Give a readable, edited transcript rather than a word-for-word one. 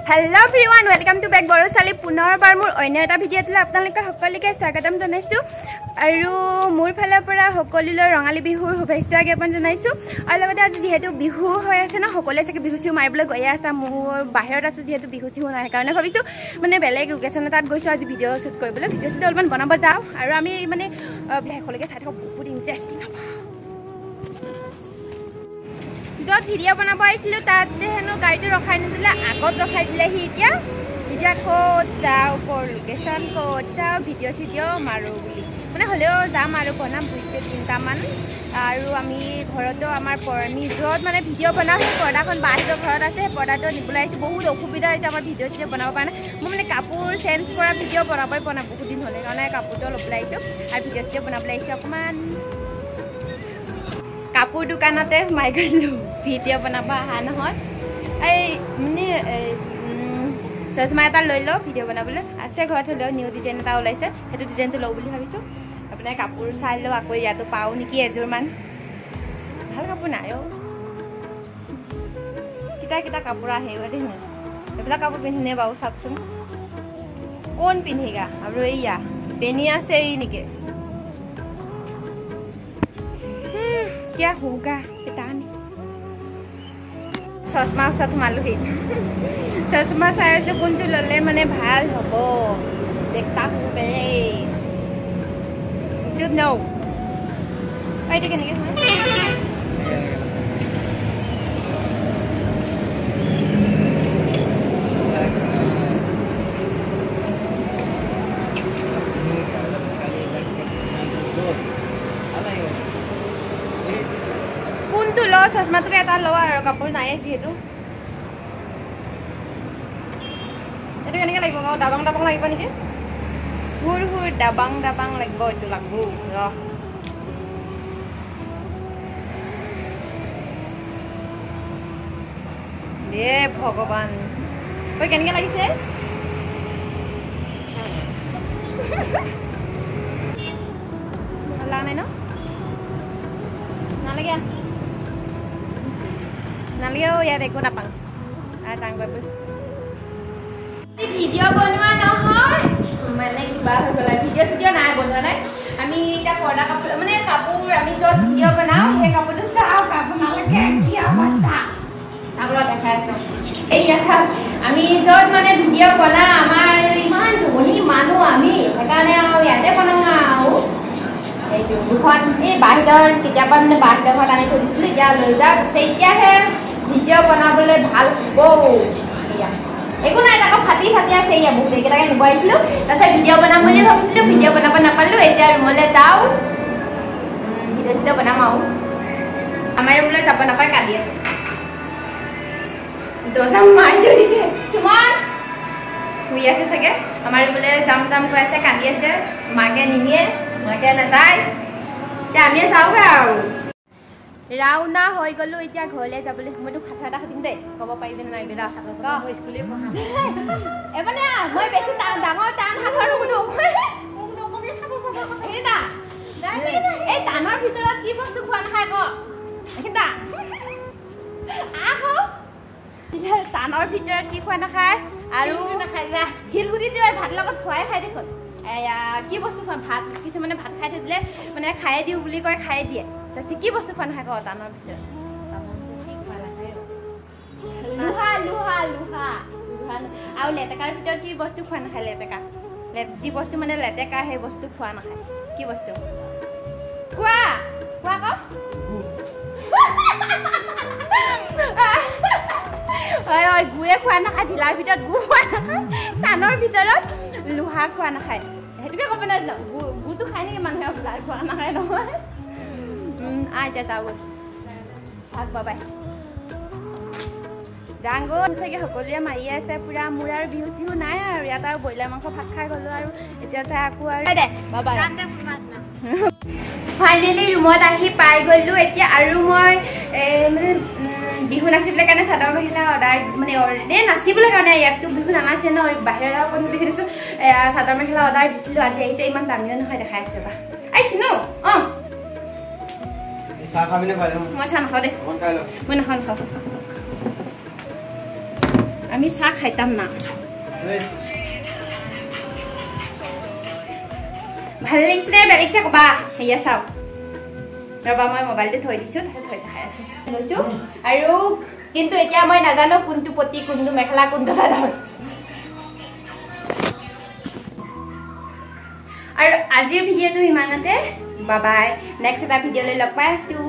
Hello everyone, welcome to back Borosali পুনৰবাৰ মোৰ অন্য এটা ভিডিঅ'ত আপোনালোক সকলোকে স্বাগতম জনাইছো আৰু মোৰ ফালৰ পৰা সকলোলৈ ৰঙালী বিহুৰ শুভেচ্ছা জ্ঞাপন জনাইছো আৰু লগতে আজি যেহেতু বিহু হৈ আছে না সকলোৱে চাগে বিহু চিহু মাৰিবলৈ গৈ আছে মোৰ বাহিৰত আছে যেহেতু বিহু চিহু নাই কাৰণে ভাবিছো মানে বেলেগ লোকেশ্যন এটাত গৈছো আজি ভিডিঅ' শ্বুট কৰিবলৈ ভিডিঅ' শ্বুট অলপমান বনাব যাওঁ আৰু আমি মানে সকলোকে চাই থাকোঁ বহুত ইণ্টাৰেষ্টিং হ'ব য'ত ভিডিঅ' বনাব আহিছিলোঁ তাতে হেনো গাড়ীটো ৰখাই নিদিলে আগত ৰখাই দিলেহি এতিয়া ক'ত যাওঁ ক'ৰ লোকেশ্যন ক'ত যাওঁ ভিডিঅ' চিডিঅ' মাৰোঁ বুলি মানে হ'লেও যাম আৰু বনাম 2-3টামান আৰু আমি ঘৰতো আমাৰ য'ত মানে ভিডিঅ' বনাওঁ সেই পৰ্দাখন বাহিৰৰ ঘৰত আছে সেই পৰ্দাটো নিবলৈ আহিছোঁ বহুত অসুবিধা হৈছে আমাৰ ভিডিঅ' চিডিঅ' বনাব পৰা নাই মই মানে কাপোৰ চেঞ্জ কৰা ভিডিঅ' বনাবই পৰা নাই বহুত দিন হ'লে কাৰণে কাপোৰটো ল'বলৈ আহিছোঁ আৰু ভিডিঅ' চিডিঅ' বনাবলৈ আহিছোঁ অকণমান কাপোৰ দোকানতে সোমাই গ'লোঁ ভিডিঅ' বনাব অহা নহয় এই মানে চশমা এটা লৈ লওঁ ভিডিঅ' বনাবলৈ আছে ঘৰত হ'লেও নিউ ডিজাইন এটা ওলাইছে সেইটো ডিজাইনটো লওঁ বুলি ভাবিছোঁ আপোনাৰ কাপোৰ চাই লওঁ আকৌ ইয়াতো পাওঁ নেকি এযোৰমান ভাল কাপোৰ নাই অ' কেইটা কাপোৰ আহে দেই এইবিলাক কাপোৰ পিন্ধিনে বাৰু চাওকচোন কোন পিন্ধিগা আৰু এইয়া বেনি আছে এই নেকি क्या होगा पता नहीं चश्मा ওচৰত সোমালোহি চশমা চাই আছোঁ কোনটো ল'লে মানে ভাল হ'ব দেখতা হবে ডোন্ট নো এইটো কেনেকৈ কোনটো ল চশমাটোকে এটা ল আৰু কাপোৰ নাই যিহেতু এইটো কেনেকৈ লাগিব বাৰু ডাবাং লাগিব নেকি হুৰ ডাবাং লাগিব এইটো লাগব দে ভগৱান তই কেনেকৈ লাগিছে ভাল লগা নাই ন নালাগে নালাগেও ইয়াত একো নাপাওঁ আৰু টাং কৰিব ভিডিঅ' বনোৱা নহয় মানে কিবা হৈ গ'ল আৰু ভিডিঅ' চিডিঅ' নাই বনোৱা নাই আমি এতিয়া পৰ্দা কাপোৰ মানে কাপোৰ আমি য'ত ভিডিঅ' বনাওঁ সেই কাপোৰটো চাওঁ কাপোৰ নালাগে কি অৱস্থা আপোনালোক দেখাই আছোঁ এই দেখা আমি য'ত মানে ভিডিঅ' বনাওঁ আমাৰ ইমান ধনী মানুহ আমি সেইকাৰণে আৰু ইয়াতে বনাওঁ আৰু এইটো দুখন এই বাহিৰৰ কেতিয়াবা মানে বাহিৰৰ ঘৰত আনি থৈ দিছিলোঁ এতিয়া লৈ যাওঁ এতিয়াহে ভিডিঅ' বনাবলৈ ভাল হ'ব এয়া একো নাই আকৌ ফাটি আছে এয়া বহুত এইকেইটাকে নিব আহিছিলোঁ তাৰপিছত ভিডিঅ' বনাম বুলি ভাবিছিলোঁ ভিডিঅ' বনাব নাপালোঁ এতিয়া ৰুমলৈ যাওঁ ভিডিঅ' চিডিঅ' বনাম আৰু আমাৰ ৰুমলৈ যাব নাপায় কান্দি আছে দৰ্জা মাৰি থৈ দিছে সুমন শুই আছে চাগে আমাৰ ৰুমলৈ যাম কৈ আছে কান্দি আছে মাকে নিনিয়ে মাকে নাযায় এতিয়া আমিয়ে যাওঁগৈ আৰু ৰাওনা হৈ গ'লো এতিয়া ঘৰলৈ যাবলৈ মইতো কথা এটা সুধিম দেই ক'ব পাৰিবি নে নাই বেৰা মই স্কুললৈ পঢ়া এবানে মই বেছি ডাঙৰ টান সাঁথৰ নুসুধো এই টানৰ ভিতৰত কি বস্তু খোৱা নাখায় আকৌ টানৰ ভিতৰত কি খোৱা নাখায় আৰু শিলগুটিটো ভাত লগত খোৱাই খাই দেখোন এয়া কি বস্তু খোৱা ভাত কিছুমানে ভাত খাই থৈ দিলে মানে খাই দিওঁ বুলি কয় খাই দিয়ে তাৰপিছত কি বস্তু খোৱা নাখায় আকৌ টানৰ ভিতৰত লোহা আৰু লেটেকাৰ ভিতৰত কি বস্তু খোৱা নাখায় লেটেকা যি বস্তু মানে লেটেকা সেই বস্তু খোৱা নাখায় কি বস্তু কোৱা আকৌ হয় গুৱে খোৱা নাখায় ঢিলাৰ ভিতৰত গু খোৱা নাখায় টানৰ ভিতৰত লোহা খোৱা নাখায় সেইটোকে ক'ব নাজানো গুটো খাই নেকি মানুহে খোৱা নাখায় নহয় এতিয়া যাওঁগৈ ভাগ বাবাই ডাঙৰ চাগে সকলোৱে মাৰি আছে পুৰা মোৰ আৰু বিহু চিহু নাই আৰু ইয়াত আৰু ব্ৰইলাৰ মাংস ভাত খাই গ'লোঁ আৰু এতিয়া চাই আকৌ আৰু দে বাবাই ফাইনেলি ৰুমত আহি পাই গ'লোঁ এতিয়া আৰু মই মানে বিহু নাচিবলৈ কাৰণে চাদৰ মেখেলা অৰ্ডাৰ মানে নাচিবলৈ কাৰণে ইয়াততো বিহু নানাচে ন বাহিৰত আৰু অকণ দেখি দিছোঁ চাদৰ মেখেলা অৰ্ডাৰ দিছিলোঁ আজি আহিছে ইমান দামীও নহয় দেখাই আছোঁ ৰ'বা আহিছোঁ ন অঁ চাহ খাবি নে খাই মই চাহ নাখাওঁ দেই মই নাখাওঁ আমি চাহ খাইতাম না ভাল লাগিছে নে বেয়া লাগিছে কবা হেয়া চাও ৰবা মই মোবাইলতে থৈ দিছো থৈ দেখাই আছো লৈছো আৰু কিন্তু এতিয়া মই নাজানো কোনটো পতি কোনটো মেখেলা কোনটো চাদৰ আৰু আজিৰ ভিডিঅ'টো ইমানতে বাই বাই নেক্সট এটা ভিডিঅ'লৈ লগ পাই আছো